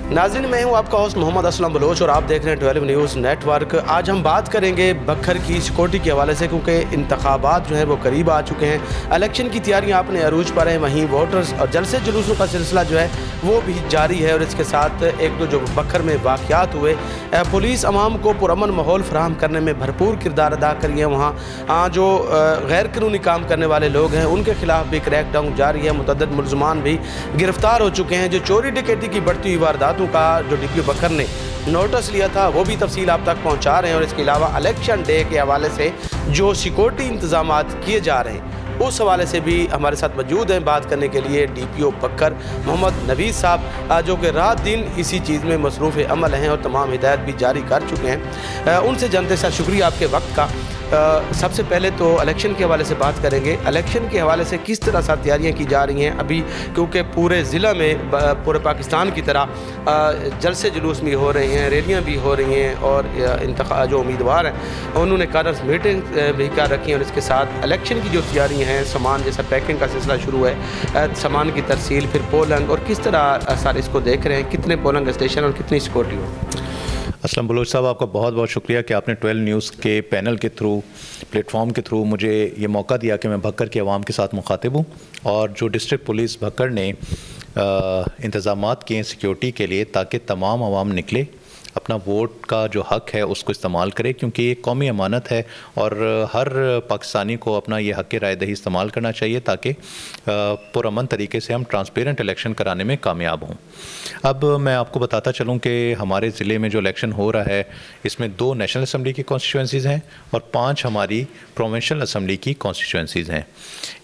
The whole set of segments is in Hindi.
नाज़रीन, मैं हूं आपका होस्ट मोहम्मद असलम बलोच और आप देख रहे हैं 12 न्यूज़ नेटवर्क। आज हम बात करेंगे बखर की सिक्योरिटी के हवाले से, क्योंकि इंतखाबात जो हैं वो करीब आ चुके हैं। इलेक्शन की तैयारियां अपने अरूज पर हैं, वहीं वोटर्स और जलसे जुलूसों का सिलसिला जो है वो भी जारी है। और इसके साथ एक दो जो बखर में वाक़यात हुए, पुलिस अवाम को पुरअमन माहौल फराहम करने में भरपूर किरदार अदा करी है। वहाँ जो गैर कानूनी काम करने वाले लोग हैं उनके खिलाफ भी क्रैकडाउन जारी है। मुतअद्दिद मुलज़मान भी गिरफ्तार हो चुके हैं। जो चोरी डकैती की बढ़ती हुई वारदातों का जो DPO बखर ने नोटिस लिया था वो भी तफसील आप तक पहुँचा रहे हैं। और इसके अलावा इलेक्शन डे के हवाले से जो सिक्योरिटी इंतजाम किए जा रहे हैं उस हवाले से भी हमारे साथ मौजूद हैं बात करने के लिए DPO बखर मोहम्मद नवीद साहब, जो कि रात दिन इसी चीज़ में मसरूफ़ अमल हैं और तमाम हिदायत भी जारी कर चुके हैं। उनसे जानते साथ शुक्रिया आपके वक्त का। सबसे पहले तो इलेक्शन के हवाले से बात करेंगे। इलेक्शन के हवाले से किस तरह से तैयारियां की जा रही हैं अभी, क्योंकि पूरे ज़िला में पूरे पाकिस्तान की तरह जलसे जुलूस भी हो रहे हैं, रैलियां भी हो रही हैं और जो उम्मीदवार हैं उन्होंने कॉर्नर मीटिंग भी कर रखी हैं। और इसके साथ इलेक्शन की जो तैयारियाँ हैं, सामान जैसा पैकिंग का सिलसिला शुरू है, सामान की तरसील, फिर पोलिंग, और किस तरह सर इसको देख रहे हैं, कितने पोलिंग स्टेशन और कितनी सिक्योरिटी हो। असलम बलोच साहब, आपका बहुत बहुत शुक्रिया कि आपने 12 न्यूज़ के पैनल के थ्रू, प्लेटफॉर्म के थ्रू मुझे ये मौका दिया कि मैं भक्कर के अवाम के साथ मुखातिब हूँ। और जो डिस्ट्रिक्ट पुलिस भक्कर ने इंतज़ामात किए सिक्योरिटी के लिए ताकि तमाम अवाम निकले, अपना वोट का जो हक़ है उसको इस्तेमाल करे, क्योंकि ये कौमी अमानत है और हर पाकिस्तानी को अपना ये हक़ राय दही इस्तेमाल करना चाहिए ताकि पुरअमन तरीके से हम ट्रांसपेरेंट इलेक्शन कराने में कामयाब हों। अब मैं आपको बताता चलूँ कि हमारे ज़िले में जो इलेक्शन हो रहा है इसमें 2 नेशनल असम्बली की कॉन्स्टिट्यूंसीज़ हैं और 5 हमारी प्रोविंशियल असम्बली की कॉन्स्टिट्यूंसीज़ हैं।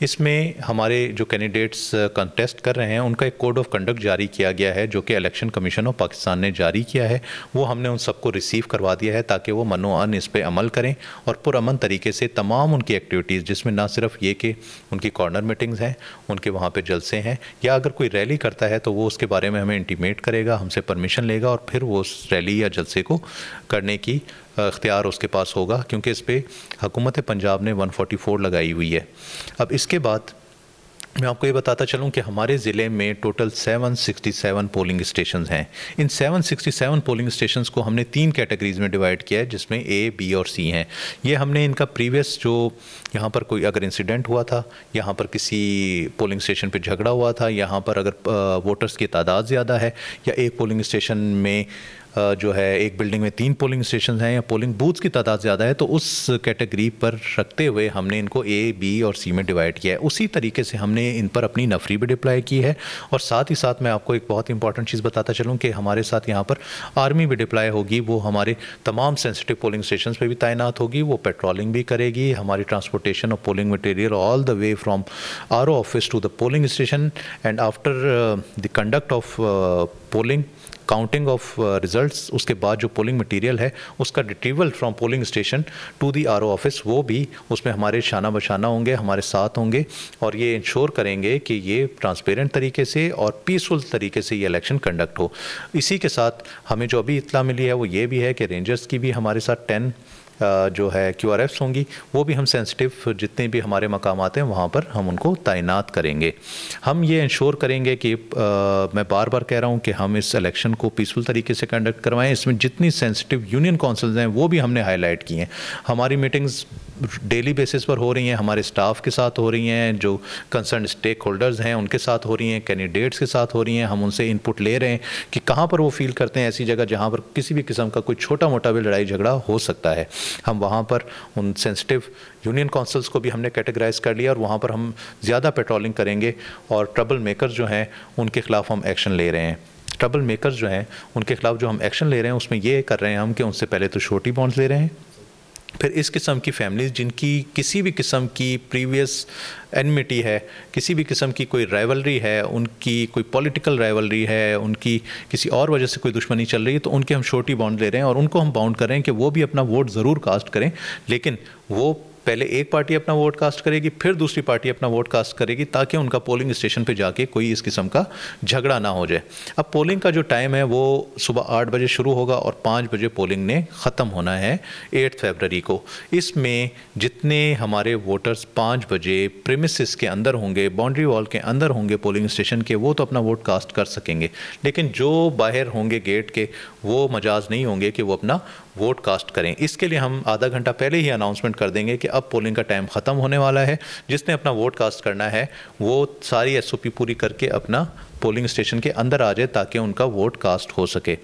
इसमें हमारे जो कैंडिडेट्स कंटेस्ट कर रहे हैं उनका एक कोड ऑफ कंडक्ट जारी किया गया है जो कि इलेक्शन कमीशन ऑफ पाकिस्तान ने जारी किया है। वो हमने उन सबको रिसीव करवा दिया है ताकि वो मनोअन इस पर अमल करें और पुरअमन तरीके से तमाम उनकी एक्टिविटीज़, जिसमें ना सिर्फ ये कि उनकी कॉर्नर मीटिंग्स हैं, उनके वहाँ पे जलसे हैं, या अगर कोई रैली करता है तो वो उसके बारे में हमें इंटीमेट करेगा, हमसे परमिशन लेगा और फिर वो उस रैली या जलसे को करने की इख्तियार उसके पास होगा, क्योंकि इस पर हुकूमत पंजाब ने 144 लगाई हुई है। अब इसके बाद मैं आपको ये बताता चलूँ कि हमारे ज़िले में टोटल 767 पोलिंग स्टेशंस हैं। इन 767 पोलिंग स्टेशंस को हमने 3 कैटेगरीज़ में डिवाइड किया है, जिसमें A, B और C हैं। ये हमने इनका प्रीवियस जो यहाँ पर कोई अगर इंसिडेंट हुआ था, यहाँ पर किसी पोलिंग स्टेशन पे झगड़ा हुआ था, यहाँ पर अगर वोटर्स की तादाद ज़्यादा है, या एक पोलिंग स्टेशन में जो है एक बिल्डिंग में 3 पोलिंग स्टेशन हैं, या पोलिंग बूथ्स की तादाद ज़्यादा है, तो उस कैटेगरी पर रखते हुए हमने इनको A, B और C में डिवाइड किया है। उसी तरीके से हमने इन पर अपनी नफरी भी डिप्लॉय की है। और साथ ही साथ मैं आपको एक बहुत इंपॉर्टेंट चीज़ बताता चलूँ कि हमारे साथ यहाँ पर आर्मी भी डिप्लॉय होगी। वो हमारे तमाम सेंसिटिव पोलिंग स्टेशन पर भी तैनात होगी, वो पेट्रोलिंग भी करेगी, हमारी transportation of polling material all the way from RO office to the polling station, and after the conduct of polling, counting of results, उसके बाद जो पोलिंग मटेरियल है उसका retrieval from polling station to the RO office, वो भी उसमें हमारे शाना बशाना होंगे, हमारे साथ होंगे, और ये इंश्योर करेंगे कि ये ट्रांसपेरेंट तरीके से और पीसफुल तरीके से ये इलेक्शन कंडक्ट हो। इसी के साथ हमें जो अभी इत्तला मिली है वो ये भी है कि रेंजर्स की भी हमारे साथ 10 जो है QRFs होंगी, वो भी हम सेंसिटिव जितने भी हमारे मकामात हैं वहाँ पर हम उनको तैनात करेंगे। हम ये इंश्योर करेंगे कि मैं बार बार कह रहा हूँ कि हम इस इलेक्शन को पीसफुल तरीके से कंडक्ट करवाएं। इसमें जितनी सेंसिटिव यूनियन काउंसिल्स हैं वो भी हमने हाईलाइट की हैं। हमारी मीटिंग्स डेली बेसिस पर हो रही हैं, हमारे स्टाफ के साथ हो रही हैं, जो कंसर्न स्टेक होल्डर्स हैं उनके साथ हो रही हैं, कैंडिडेट्स के साथ हो रही हैं। हम उनसे इनपुट ले रहे हैं कि कहाँ पर वो फील करते हैं ऐसी जगह जहाँ पर किसी भी किस्म का कोई छोटा मोटा भी लड़ाई झगड़ा हो सकता है। हम वहाँ पर उन सेंसिटिव यूनियन काउंसिल्स को भी हमने कैटेगराइज कर लिया और वहाँ पर हम ज़्यादा पेट्रोलिंग करेंगे और ट्रबल मेकर्स जो हैं उनके ख़िलाफ़ हम एक्शन ले रहे हैं। ट्रबल मेकर्स जो हैं उनके ख़िलाफ़ जो हम एक्शन ले रहे हैं उसमें ये कर रहे हैं हम कि उनसे पहले तो श्योरिटी बॉन्ड्स ले रहे हैं, फिर इस किस्म की फैमिलीज़ जिनकी किसी भी किस्म की प्रीवियस एनमिटी है, किसी भी किस्म की कोई राइवलरी है, उनकी कोई पॉलिटिकल राइवलरी है, उनकी किसी और वजह से कोई दुश्मनी चल रही है, तो उनके हम श्योरिटी बॉन्ड ले रहे हैं और उनको हम बाउंड कर रहे हैं कि वो भी अपना वोट ज़रूर कास्ट करें, लेकिन वो पहले एक पार्टी अपना वोट कास्ट करेगी, फिर दूसरी पार्टी अपना वोट कास्ट करेगी, ताकि उनका पोलिंग स्टेशन पे जाके कोई इस किस्म का झगड़ा ना हो जाए। अब पोलिंग का जो टाइम है वो सुबह 8 बजे शुरू होगा और 5 बजे पोलिंग ने ख़त्म होना है 8 फरवरी को। इसमें जितने हमारे वोटर्स 5 बजे प्रीमिसेस के अंदर होंगे, बाउंड्री वॉल के अंदर होंगे पोलिंग स्टेशन के, वो तो अपना वोट कास्ट कर सकेंगे, लेकिन जो बाहर होंगे गेट के वो मजाज नहीं होंगे कि वो अपना वोट कास्ट करें। इसके लिए हम आधा घंटा पहले ही अनाउंसमेंट कर देंगे कि अब पोलिंग का टाइम ख़त्म होने वाला है। जिसने अपना वोट कास्ट करना है वो सारी SOP पूरी करके अपना पोलिंग स्टेशन के अंदर आ जाए, ताकि उनका वोट कास्ट हो सके।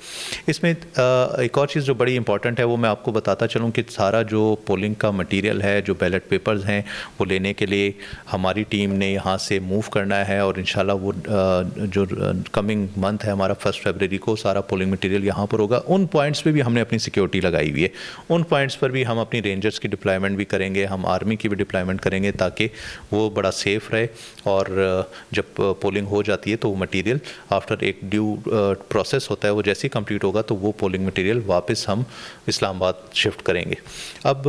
इसमें एक और चीज़ जो बड़ी इंपॉर्टेंट है वो मैं आपको बताता चलूँ कि सारा जो पोलिंग का मटेरियल है, जो बैलेट पेपर्स हैं, वो लेने के लिए हमारी टीम ने यहाँ से मूव करना है और इंशाल्लाह वो जो कमिंग मंथ है हमारा 1 फरवरी को सारा पोलिंग मटेरियल यहाँ पर होगा। उन पॉइंट्स पे भी हमने अपनी सिक्योरिटी लगाई हुई है, उन पॉइंट्स पर भी हम अपनी रेंजर्स की डिप्लॉयमेंट भी करेंगे, हम आर्मी की भी डिप्लॉयमेंट करेंगे, ताकि वो बड़ा सेफ़ रहे। और जब पोलिंग हो जाती है तो वो मटेरियल आफ्टर एक ड्यू प्रोसेस होता है, वो जैसे ही कंप्लीट होगा तो वो पोलिंग मटेरियल वापस हम इस्लामाबाद शिफ्ट करेंगे। अब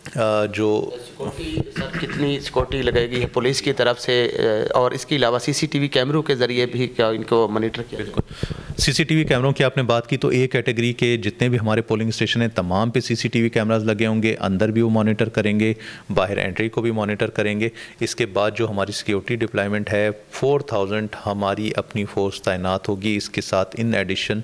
जो सर कितनी सिक्योरिटी लगेगी है पुलिस की तरफ से, और इसके अलावा CCTV कैमरों के ज़रिए भी क्या इनको मॉनिटर किया? बिल्कुल, CCTV कैमरों की आपने बात की तो ए कैटेगरी के जितने भी हमारे पोलिंग स्टेशन हैं तमाम पे CCTV कैमरास लगे होंगे, अंदर भी वो मॉनिटर करेंगे, बाहर एंट्री को भी मॉनिटर करेंगे। इसके बाद जो हमारी सिक्योरिटी डिप्लॉयमेंट है 4000 हमारी अपनी फोर्स तैनात होगी। इसके साथ इन एडिशन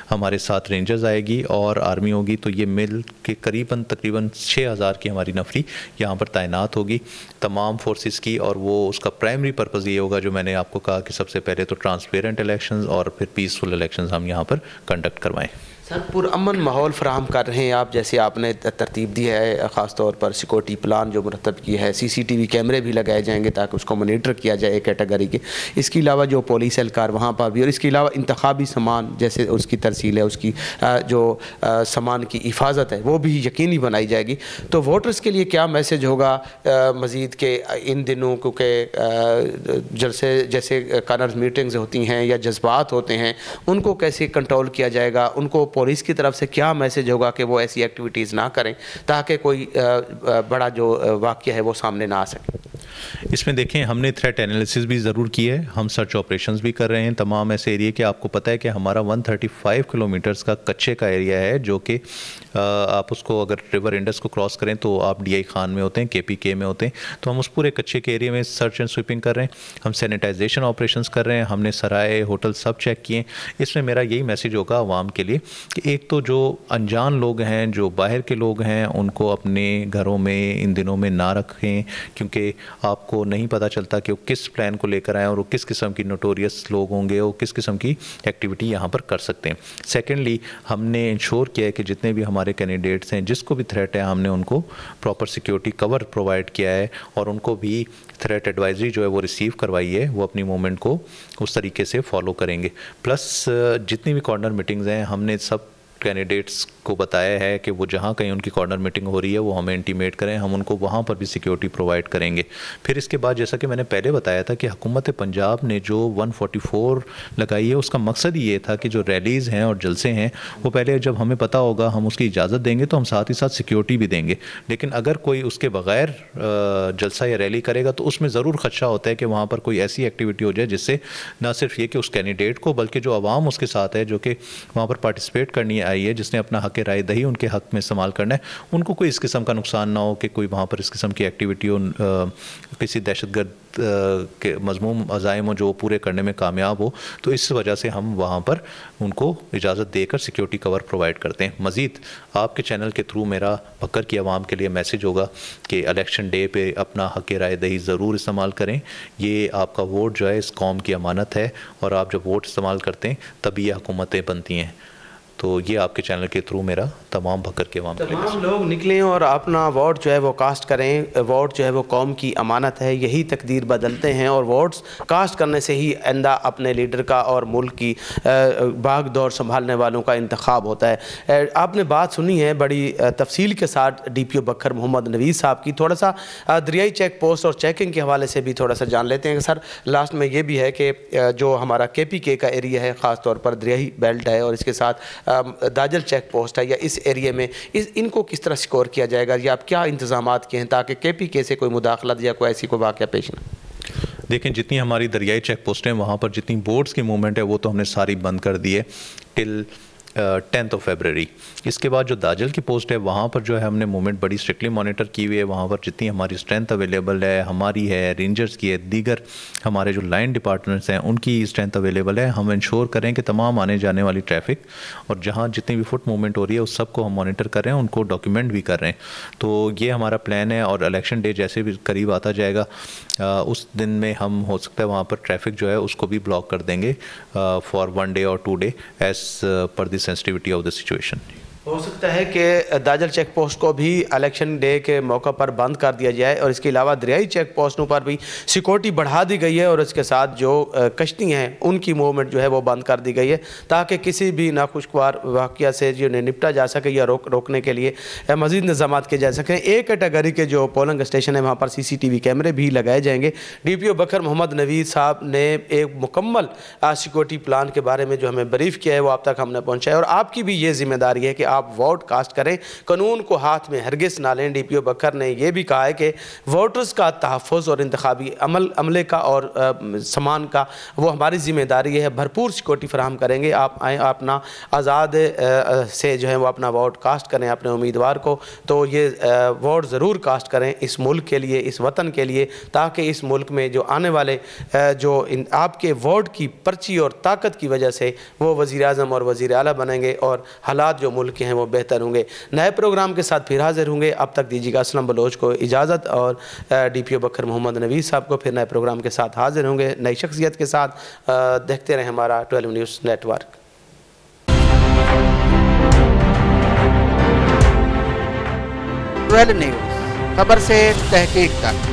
हमारे साथ रेंजर्स आएगी और आर्मी होगी, तो ये मिल के तकरीबन 6000 की हमारी नफरी यहाँ पर तैनात होगी तमाम फोर्सेस की। और वो उसका प्राइमरी पर्पज़ ये होगा जो मैंने आपको कहा कि सबसे पहले तो ट्रांसपेरेंट इलेक्शंस और फिर पीसफुल इलेक्शंस हम यहाँ पर कंडक्ट करवाएं। सर पुरअमन माहौल फराहम कर रहे हैं आप, जैसे आपने तरतीब दी है, ख़ास तौर पर सिक्योरिटी प्लान जो मुरतब की है, CCTV कैमरे भी लगाए जाएंगे ताकि उसको मॉनिटर किया जाए एक कैटेगरी के। इसके अलावा जो पुलिस एहलकार वहाँ पर भी, और इसके अलावा इंतखाबी सामान जैसे उसकी तरसील है, उसकी जो सामान की हिफाजत है वो भी यकीनी बनाई जाएगी। तो वोटर्स के लिए क्या मैसेज होगा मज़ीद के इन दिनों, क्योंकि जलसे जैसे कार्नर मीटिंग्स होती हैं या जज्बात होते हैं, उनको कैसे कंट्रोल किया जाएगा? उनको पुलिस की तरफ से क्या मैसेज होगा कि वो ऐसी एक्टिविटीज़ ना करें ताकि कोई बड़ा जो वाक़या है वो सामने ना आ सके? इसमें देखें, हमने थ्रेट एनालिसिस भी ज़रूर की है, हम सर्च ऑपरेशंस भी कर रहे हैं तमाम ऐसे एरिया के। आपको पता है कि हमारा 135 किलोमीटर्स का कच्चे का एरिया है, जो कि आप उसको अगर रिवर इंडस को क्रॉस करें तो आप DI खान में होते हैं, KPK में होते हैं। तो हम उस पूरे कच्चे के एरिया में सर्च एंड स्वीपिंग कर रहे हैं, हम सैनिटाइजेशन ऑपरेशंस कर रहे हैं, हमने सराय होटल सब चेक किए। इसमें मेरा यही मैसेज होगा आवाम के लिए कि एक तो जो अनजान लोग हैं, जो बाहर के लोग हैं, उनको अपने घरों में इन दिनों में ना रखें, क्योंकि आपको नहीं पता चलता कि वो किस प्लान को लेकर आए और वो किस किस्म की नोटोरियस लोग होंगे, वो किस किस्म की एक्टिविटी यहाँ पर कर सकते हैं। सेकेंडली, हमने इंश्योर किया है कि जितने भी हमारे कैंडिडेट्स हैं, जिसको भी थ्रेट है, हमने उनको प्रॉपर सिक्योरिटी कवर प्रोवाइड किया है और उनको भी थ्रेट एडवाइजरी जो है वो रिसीव करवाई है, वो अपनी मूवमेंट को उस तरीके से फॉलो करेंगे। प्लस जितनी भी कॉर्नर मीटिंग्स हैं, हमने सब कैंडिडेट्स को बताया है कि वो जहाँ कहीं उनकी कॉर्नर मीटिंग हो रही है वो हमें इंटीमेट करें, हम उनको वहाँ पर भी सिक्योरिटी प्रोवाइड करेंगे। फिर इसके बाद जैसा कि मैंने पहले बताया था कि हुकूमत पंजाब ने जो 144 लगाई है, उसका मकसद ही ये था कि जो रैलीज़ हैं और जलसे हैं वो पहले जब हमें पता होगा हम उसकी इजाज़त देंगे तो हम साथ ही साथ सिक्योरिटी भी देंगे। लेकिन अगर कोई उसके बग़ैर जलसा या रैली करेगा तो उसमें ज़रूर ख़दशा होता है कि वहाँ पर कोई ऐसी एक्टिविटी हो जाए जिससे ना सिर्फ ये कि उस कैंडिडेट को बल्कि जो आवाम उसके साथ है, जो कि वहाँ पर पार्टिसिपेट करनी आई है, जिसने अपना हक राय दही उनके हक में इस्तेमाल करना है, उनको कोई इस किस्म का नुकसान ना हो कि कोई वहाँ पर इस किस्म की एक्टिविटी हो, किसी दहशतगर्द के मज़मूम अज़ाइम हो जो पूरे करने में कामयाब हो। तो इस वजह से हम वहाँ पर उनको इजाज़त देकर सिक्योरिटी कवर प्रोवाइड करते हैं। मज़ीद आपके चैनल के थ्रू मेरा भक्कर की आवाम के लिए मैसेज होगा कि इलेक्शन डे पे अपना हक राय दही ज़रूर इस्तेमाल करें। ये आपका वोट जो है इस कौम की अमानत है और आप जब वोट इस्तेमाल करते हैं तभी ये हुकूमतें बनती हैं। तो ये आपके चैनल के थ्रू मेरा तमाम भक्कर के तमाम लोग निकलें और अपना वोट जो है वो कास्ट करें। वोट जो है वो कौम की अमानत है, यही तकदीर बदलते हैं और वोट्स कास्ट करने से ही आइंदा अपने लीडर का और मुल्क की भाग दौड़ संभालने वालों का इंतखाब होता है। आपने बात सुनी है बड़ी तफसील के साथ DPO बखर मोहम्मद नवीस साहब की। थोड़ा सा दरियाई चेक पोस्ट और चेकिंग के हवाले से भी थोड़ा सा जान लेते हैं। सर लास्ट में ये भी है कि जो हमारा KPK का एरिया है, ख़ास तौर पर दरियाई बेल्ट है और इसके साथ दाजल चेक पोस्ट है या इस एरिए में, इनको किस तरह सिक्योर किया जाएगा या आप क्या इंतजाम किए हैं ताकि KPK से कोई मुदाखलत या कोई ऐसी कोई वाक़या पेश ना? देखें, जितनी हमारी दरियाई चेक पोस्टें वहाँ पर जितनी बोट्स की मूवमेंट है वो तो हमने सारी बंद कर दी है टिल 10 फरवरी। इसके बाद जो दाजल की पोस्ट है वहाँ पर जो है हमने मूवमेंट बड़ी स्ट्रिक्टली मॉनिटर की हुई है। वहाँ पर जितनी हमारी स्ट्रेंथ अवेलेबल है, हमारी है, रेंजर्स की है, दीगर हमारे जो लाइन डिपार्टमेंट्स हैं उनकी स्ट्रेंथ अवेलेबल है। हम इंश्योर करें कि तमाम आने जाने वाली ट्रैफिक और जहाँ जितनी भी फुट मूवमेंट हो रही है उस सब को हम मॉनिटर कर रहे हैं, उनको डॉक्यूमेंट भी कर रहे हैं। तो ये हमारा प्लान है और इलेक्शन डे जैसे भी करीब आता जाएगा उस दिन में हम हो सकता है वहाँ पर ट्रैफिक जो है उसको भी ब्लॉक कर देंगे फॉर 1 डे और 2 day as per the sensitivity of the situation. हो सकता है कि दाजल चेक पोस्ट को भी इलेक्शन डे के मौका पर बंद कर दिया जाए और इसके अलावा दरियाई चेक पोस्टों पर भी सिक्योरिटी बढ़ा दी गई है और इसके साथ जो कश्ती हैं उनकी मूवमेंट जो है वो बंद कर दी गई है ताकि किसी भी नाखुशगवार वाक़या से जो निपटा जा सके या रोकने के लिए मज़ीद इंतजाम किए जा सकें। एक कैटेगरी के जो पोलिंग स्टेशन है वहाँ पर CCTV कैमरे भी लगाए जाएंगे। DPO बकर मोहम्मद नवीद साहब ने एक मुकम्मल सिक्योरिटी प्लान के बारे में जो हमें ब्रीफ किया है वो आप तक हमने पहुँचाया और आपकी भी ये जिम्मेदारी है कि आप वोट कास्ट करें, कानून को हाथ में हरगिज़ ना लें। DPO बकर ने यह भी कहा है कि वोटर्स का तहफ़्फ़ुज़ और इंतखाबी अमले का और सामान का वो हमारी ज़िम्मेदारी है। भरपूर सिक्योरिटी फराहम करेंगे। आप आएँ, अपना आज़ाद से जो है वो अपना वोट कास्ट करें अपने उम्मीदवार को। तो ये वोट ज़रूर कास्ट करें इस मुल्क के लिए, इस वतन के लिए, ताकि इस मुल्क में जो आने वाले जो आपके वोट की पर्ची और ताकत की वजह से वो वज़ीर आज़म और वज़ीर आला बनेंगे और हालात जो मुल्क के हैं वो बेहतर होंगे। नए प्रोग्राम के साथ फिर हाजिर होंगे। अब तक दीजिएगा असलम बलोच को इजाज़त और DPO बकर मोहम्मद नवीद साहब को फिर नए प्रोग्राम के साथ हाजिर होंगे नई शख्सियत के साथ। देखते रहें हमारा 12 न्यूज़ नेटवर्क। 12 न्यूज़, खबर से तहकीक तक।